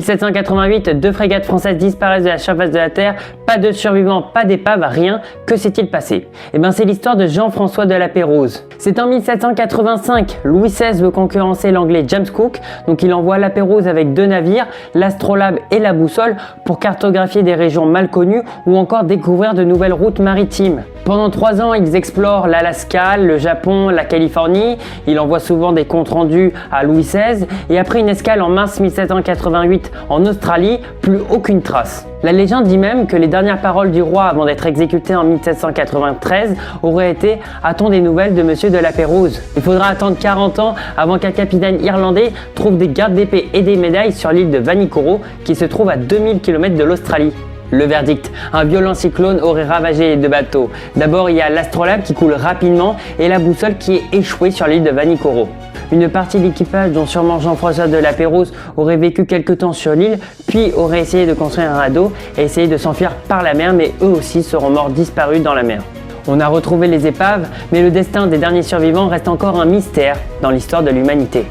1788, 2 frégates françaises disparaissent de la surface de la Terre, pas de survivants, pas d'épave, rien. Que s'est-il passé? Eh bien, c'est l'histoire de Jean-François de la Pérouse. C'est en 1785, Louis XVI veut concurrencer l'anglais James Cook, donc il envoie la Pérouse avec 2 navires, l'Astrolabe et la Boussole, pour cartographier des régions mal connues ou encore découvrir de nouvelles routes maritimes. Pendant 3 ans, ils explorent l'Alaska, le Japon, la Californie. Il envoie souvent des comptes rendus à Louis XVI et après une escale en mars 1788 en Australie, plus aucune trace. La légende dit même que les dernières paroles du roi avant d'être exécuté en 1793 auraient été « A-t-on des nouvelles de monsieur de la Pérouse ?» Il faudra attendre 40 ans avant qu'un capitaine irlandais trouve des gardes d'épée et des médailles sur l'île de Vanikoro qui se trouve à 2000 km de l'Australie. Le verdict, un violent cyclone aurait ravagé les 2 bateaux. D'abord, il y a l'Astrolabe qui coule rapidement et la Boussole qui est échouée sur l'île de Vanikoro. Une partie de l'équipage, dont sûrement Jean-François de la Pérouse, aurait vécu quelque temps sur l'île, puis aurait essayé de construire un radeau et essayé de s'enfuir par la mer, mais eux aussi seront morts disparus dans la mer. On a retrouvé les épaves, mais le destin des derniers survivants reste encore un mystère dans l'histoire de l'humanité.